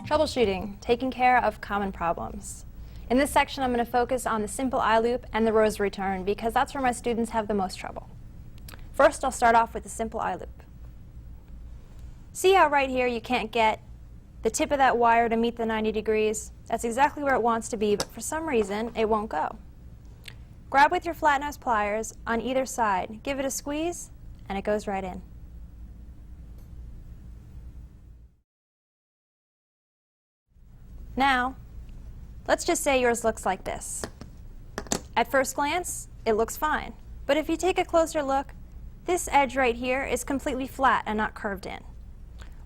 Troubleshooting, taking care of common problems. In this section, I'm going to focus on the simple eye loop and the rosary turn because that's where my students have the most trouble. First, I'll start off with the simple eye loop. See how right here you can't get the tip of that wire to meet the 90 degrees? That's exactly where it wants to be, but for some reason, it won't go. Grab with your flat nose pliers on either side, give it a squeeze, and it goes right in. Now, let's just say yours looks like this. At first glance, it looks fine. But if you take a closer look, this edge right here is completely flat and not curved in.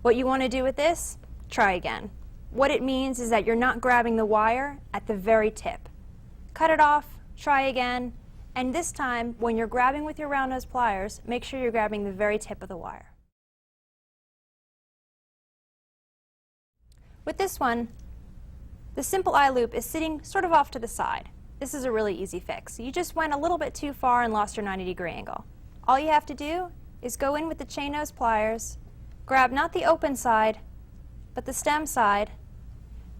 What you want to do with this? Try again. What it means is that you're not grabbing the wire at the very tip. Cut it off, try again, and this time, when you're grabbing with your round nose pliers, make sure you're grabbing the very tip of the wire. With this one, the simple eye loop is sitting sort of off to the side. This is a really easy fix. You just went a little bit too far and lost your 90-degree angle. All you have to do is go in with the chain nose pliers, grab not the open side, but the stem side,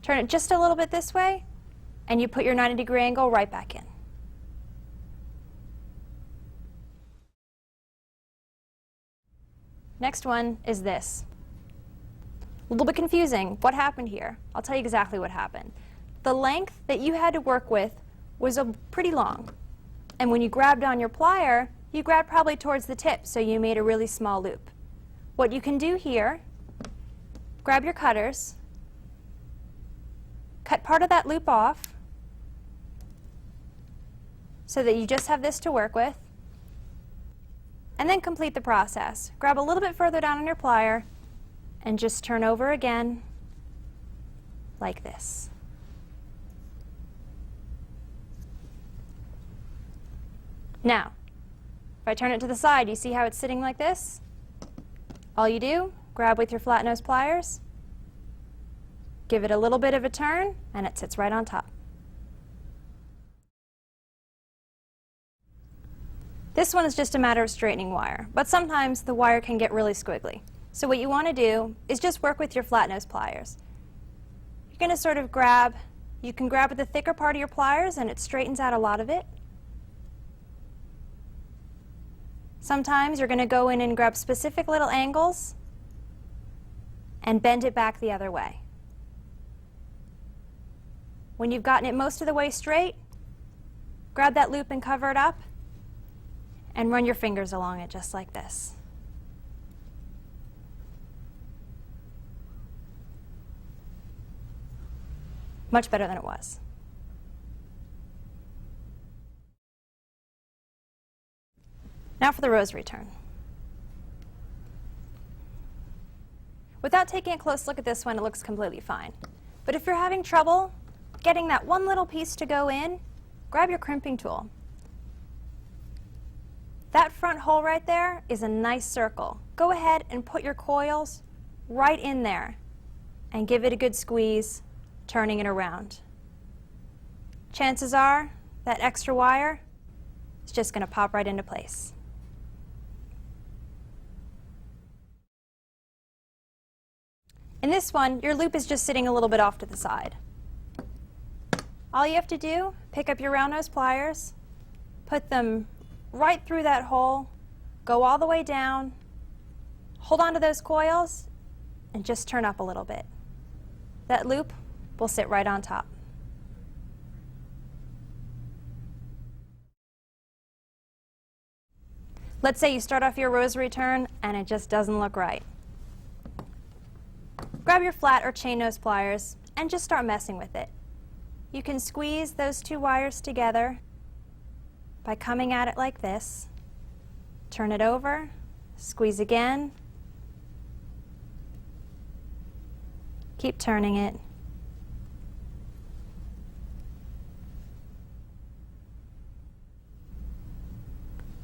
turn it just a little bit this way, and you put your 90-degree angle right back in. Next one is this. A little bit confusing. What happened here? I'll tell you exactly what happened. The length that you had to work with was pretty long. And when you grabbed on your plier, you grabbed probably towards the tip, so you made a really small loop. What you can do here, grab your cutters, cut part of that loop off so that you just have this to work with, and then complete the process. Grab a little bit further down on your plier and just turn over again like this. Now, if I turn it to the side, you see how it's sitting like this? All you do, grab with your flat nose pliers, give it a little bit of a turn, and it sits right on top. This one is just a matter of straightening wire, but sometimes the wire can get really squiggly. So what you want to do is just work with your flat nose pliers. You're going to sort of grab, you can grab with the thicker part of your pliers and it straightens out a lot of it. Sometimes you're going to go in and grab specific little angles and bend it back the other way. When you've gotten it most of the way straight, grab that loop and cover it up and run your fingers along it just like this. Much better than it was. Now for the rosary turn. Without taking a close look at this one, it looks completely fine. But if you're having trouble getting that one little piece to go in, grab your crimping tool. That front hole right there is a nice circle. Go ahead and put your coils right in there and give it a good squeeze, turning it around. Chances are that extra wire is just going to pop right into place. In this one, your loop is just sitting a little bit off to the side. All you have to do, pick up your round nose pliers, put them right through that hole, go all the way down, hold on to those coils, and just turn up a little bit. That loop will sit right on top. Let's say you start off your rosary turn and it just doesn't look right. Grab your flat or chain nose pliers and just start messing with it. You can squeeze those two wires together by coming at it like this. Turn it over, squeeze again, keep turning it.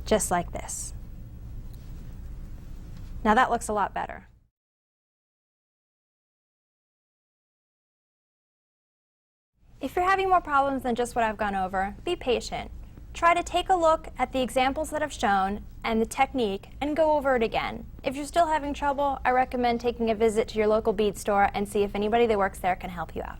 Just like this. Now that looks a lot better. If you're having more problems than just what I've gone over, be patient. Try to take a look at the examples that I've shown and the technique and go over it again. If you're still having trouble, I recommend taking a visit to your local bead store and see if anybody that works there can help you out.